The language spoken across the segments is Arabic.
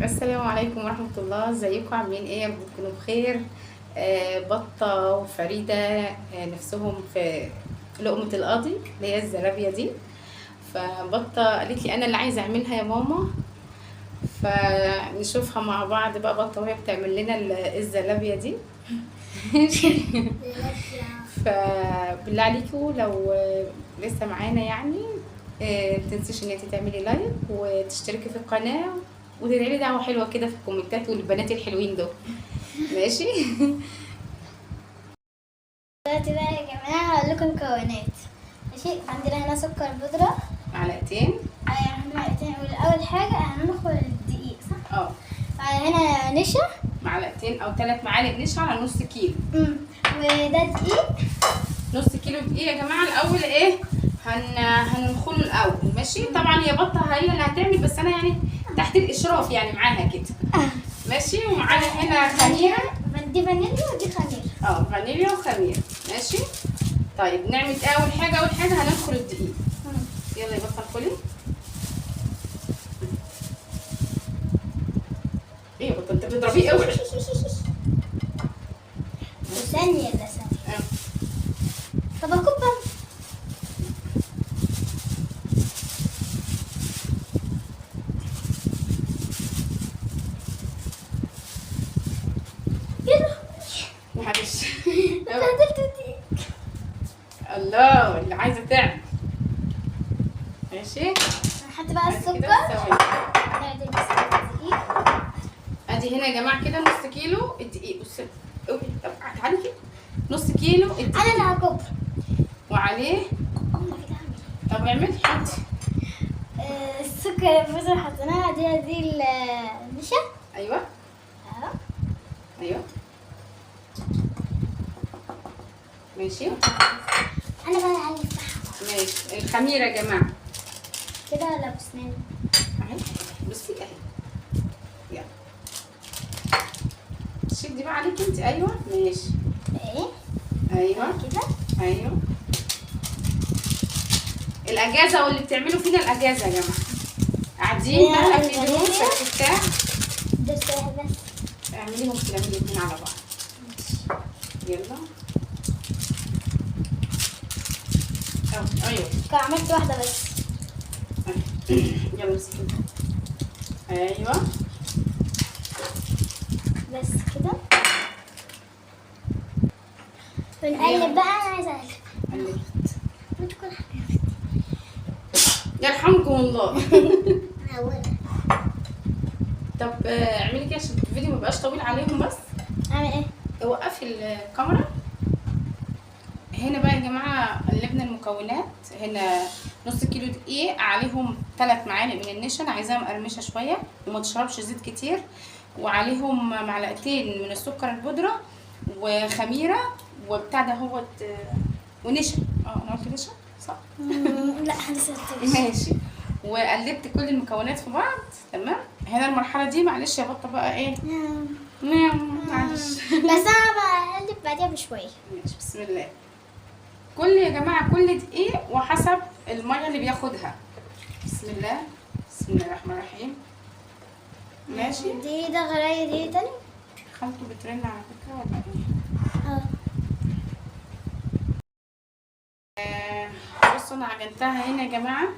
السلام عليكم ورحمة الله، ازيكم عاملين ايه؟ يا رب تكونوا بخير. بطة وفريدة نفسهم في لقمة القاضي اللي هي الزرابية دي. فبطة قالت لي انا اللي عايزة اعملها يا ماما، فنشوفها مع بعض بقى. بطة وهي بتعمل لنا الزلابية دي. فبالله عليكم لو لسه معانا يعني متنسيش ان انت تعملي لايك وتشتركي في القناة وتدعي لي دعوة حلوة كده في الكومنتات والبنات الحلوين دول. ماشي. دلوقتي بقى يا جماعة هقول لكم مكونات. ماشي، عندنا هنا سكر بودرة معلقتين. معلقتين. أول حاجة هندخل الدقيق، صح؟ اه، هنا نشا معلقتين او 3 معالق نشا على نص كيلو. وده دقيق. نص كيلو دقيق يا جماعة. الاول ايه هننخله الاول. ماشي، طبعا هي بطة هي اللي هتعمل، بس انا يعني تحت الاشراف يعني معاها كده. ماشي، ومعانا هنا خميرة. دي فانيليا ودي خميرة. فانيليا وخميرة. ماشي. طيب نعمل ايه؟ اول حاجة هننخل الدقيق. يلا يا بطة انخلي. ايه يا بطة انت بتضربيه قوي. ثانية لا ثانية. طب اكبر. معلش. بهدلت الدقيق. الله، اللي عايزة تعمل. ماشي. هنحط بقى السكر. نعدل بس الدقيق. ادي هنا يا جماعه كده نص كيلو الدقيق. بصي قوي. طب تعالي كده. نص كيلو الدقيق. انا اللي هكبر. وعليه. طب اعملي حطي. السكر البودرة حطيناها. دي النشا. ايوه اهو. ايوه. ماشي. انا بقى على الفحم. ماشي. الخميره يا جماعه كده ولا بسنان؟ اهي. بصي اهي. يلا شدي بقى عليكي انت. ايوه ماشي. ايه ايوه كده. ايوه. الاجازه واللي بتعملوا فينا الاجازه يا جماعه قاعدين بقى في دروس في بتاع. ده سهل بس. اعمليهم كده من الاثنين على بعض. يلا. ايوه كان عملت واحدة بس. يلا امسكي. ايوه بس كده. بنقلب بقى. انا عايزة اقلب. قلبت. بتكون يرحمكم الله. حاجة. طب اعملي كده عشان الفيديو ميبقاش طويل عليهم. بس اعمل ايه؟ وقفي الكاميرا. هنا بقى يا جماعه قلبنا المكونات. هنا نص كيلو دقيق عليهم 3 معالق من النشا. انا عايزاها مقرمشه شويه وما تشربش زيت كتير. وعليهم معلقتين من السكر البودره وخميره وبتاع ده هو ونشا. انا قلت نشا صح؟ لا لسه. ماشي. وقلبت كل المكونات في بعض. تمام. هنا المرحله دي معلش يا بطه بقى ايه. معلش. بس انا بقلب بعديها بشوية. ماشي. بسم الله. كل يا جماعه كل دقيق وحسب الميه اللي بياخدها. بسم الله. بسم الله الرحمن الرحيم. ماشي. دي ده غراية دي تاني. خالته بترن على فكره ولا ايه؟ بصوا انا عجنتها هنا يا جماعه.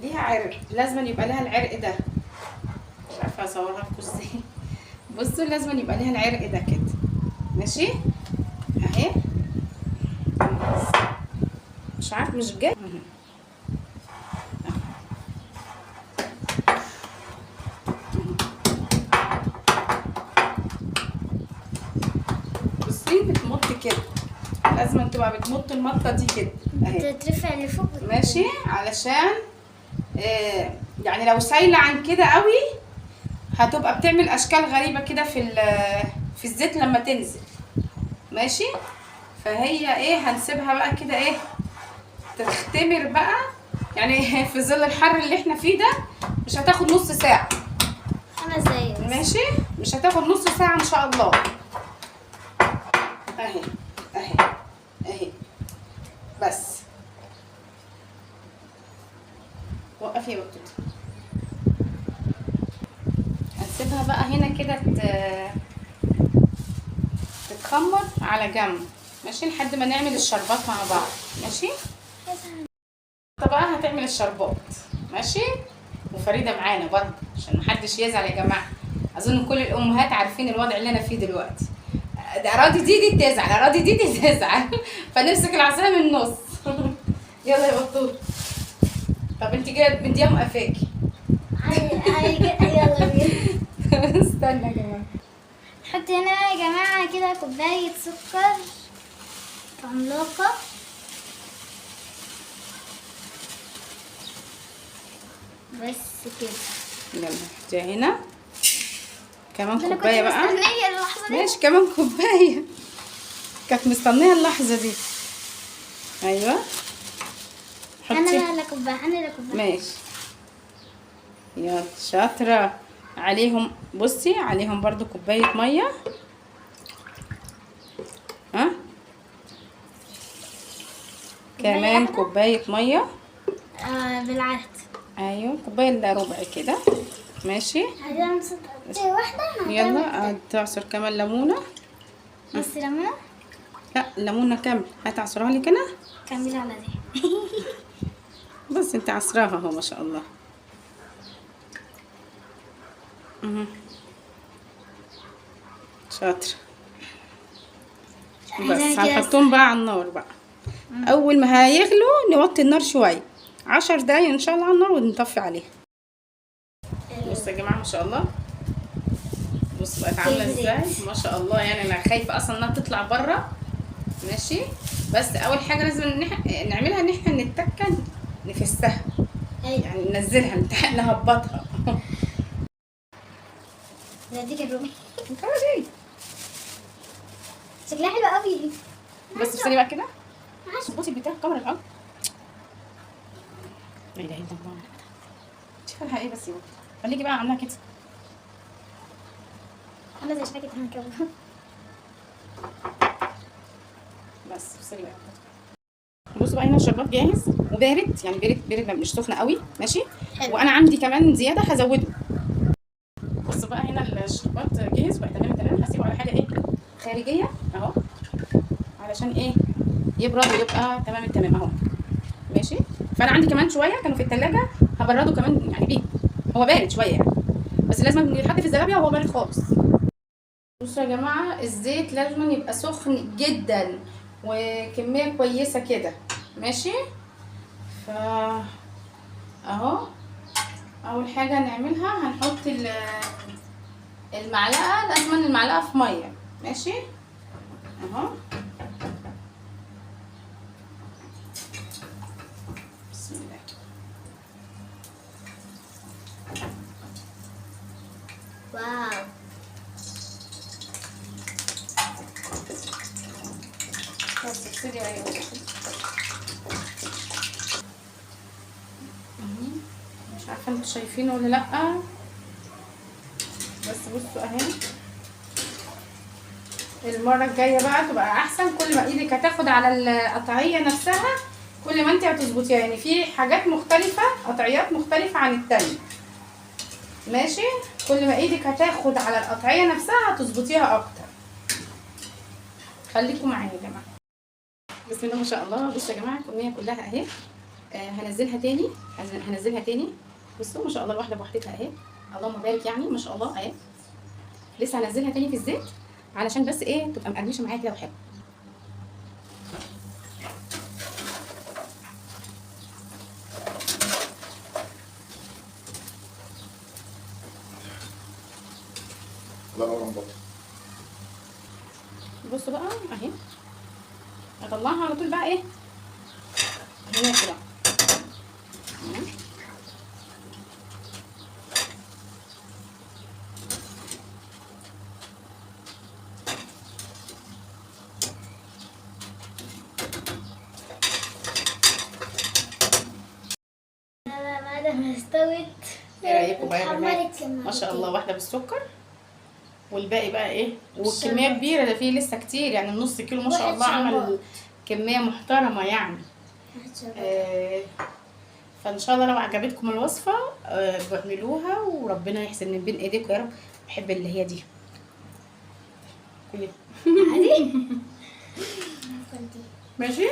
ليها عرق، لازم يبقى لها العرق ده. مش عارفه اصورها لكم ازاي. بصوا لازم يبقى لها العرق ده كده. ماشي اهي. مش عارف مش جاي. بصي بتمط كده. لازم تبقى بتمط المطه دي كده اهي. تترفع لفوق. ماشي. علشان يعني لو سايله عن كده قوي هتبقى بتعمل اشكال غريبه كده في الزيت لما تنزل. ماشي. فهي ايه هنسيبها بقى كده ايه تختمر بقى يعني. في ظل الحر اللي احنا فيه ده مش هتاخد نص ساعه. 5 دقايق. ماشي. مش هتاخد نص ساعه ان شاء الله. اهي اهي اهي. بس وقفي يا بطوطه. هنسيبها بقى هنا كده تتخمر على جنب، ماشي، لحد ما نعمل الشربات مع بعض. ماشي. طبعا هتعمل الشربات، ماشي، وفريده معانا برضه عشان محدش يزعل يا جماعه. اظن كل الامهات عارفين الوضع اللي انا فيه دلوقتي. ده اراضي دي تزعل، اراضي دي تزعل فنمسك العصايه من النص يلا يا بطوط. طب انت كده مديها مقفاكي. يلا بينا. استنى يا جماعه. نحط هنا بقى يا جماعة كده كوباية سكر عملاقة. بس كده. يلا حطيها هنا كمان ده أنا كوبايه كنت بقى. مستنية اللحظة دي. ماشي كمان كوبايه، كانت مستنيه اللحظه دي. ايوه حطي. أنا لا كوباية، أنا لا كوباية. ماشي يلا شاطرة. عليهم بصي، عليهم برضو كوباية مية. ها كمان واحدة؟ كوباية مية. بالعهد. ايوه كوباية الا ربع كده. ماشي هنمسك واحدة. يلا تعصر كمان ليمونة. بس ليمونة. لا ليمونة كامل، هتعصرها لي كده. كملي على دي. بس انت عصراها اهو ما شاء الله. شاطر. بس هنحطهم بقى على النار بقى. اول ما هيغلوا نوطي النار شويه 10 دقايق ان شاء الله على النار ونطفي عليها. بصوا يا جماعه ما شاء الله، بصوا بقت عامله ازاي ما شاء الله. يعني انا خايفه اصلا انها تطلع بره. ماشي. بس اول حاجه لازم نعملها ان احنا نتكه نفسها، يعني ننزلها نهبطها. دي الرومي خلاص شكلها حلو قوي. بس بصي بقى كده. بصي بتاع الكاميرا الاول. لا اله الا الله. شكلها ايه بس يا بنتي، خليكي بقى عاملاها كده. انا زي شبكه هنكمل. بس بصي بقى. بصوا بقى هنا الشربات جاهز وبارد، يعني بارد مش سخنه قوي. ماشي. حلو. وانا عندي كمان زياده هزوده. بصوا بقى هنا الشربات جاهز بقى تمام. هسيبه على حاجه ايه خارجيه اهو، علشان ايه يبرد ويبقى تمام اهو. ماشي. فانا عندي كمان شويه كانوا في التلاجة هبرده كمان يعني بيه. هو بارد شويه يعني، بس لازم يتحط في الزلابيه وهو بارد خالص. بصوا يا جماعه الزيت لازم يبقى سخن جدا وكميه كويسه كده. ماشي. ف اهو اول حاجه هنعملها هنحط المعلقه، لازم المعلقه في ميه. ماشي اهو. بسم الله. واو. بس ابتدي ايوه مش عارفه انتوا شايفينه ولا لا، بس بصوا اهي. المره الجايه بقى تبقى احسن، كل ما ايدك هتاخد على القطعيه نفسها كل ما انت هتظبطيها. يعني في حاجات مختلفه، قطعيات مختلفه عن التانية. ماشي. كل ما ايدك هتاخد على القطعيه نفسها هتظبطيها اكتر. خليكم معايا يا جماعه. بسم الله ما شاء الله. بصوا يا جماعه الكميه كلها اهي. هنزلها تاني. بصوا ما شاء الله الواحده بوحدتها اهي. اللهم بارك يعني ما شاء الله اهي. لسه هنزلها تاني في الزيت علشان بس ايه تبقى مقرمشه معايا كده وحلوه. بصوا بقى اهي. اطلعها على طول بقى ايه هنا كده. بعد ما استوت ايه رايكم بقى يا بنات؟ اتحمرت ما شاء الله واحده بالسكر والباقي بقى ايه، والكميه كبيره ده فيه لسه كتير يعني النص كيلو ما شاء الله عمل كميه محترمه يعني. فان شاء الله لو عجبتكم الوصفه اعملوها وربنا يحسن من بين ايديكم يا رب. بحب اللي هي دي. كلي. عادي. كنتي. ماشي.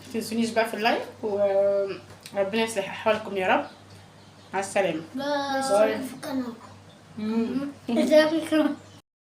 متنسونيش بقى في اللايك، وربنا يصلح احوالكم يا رب. مع السلامة. باي. باي. في القناة. ازيك يا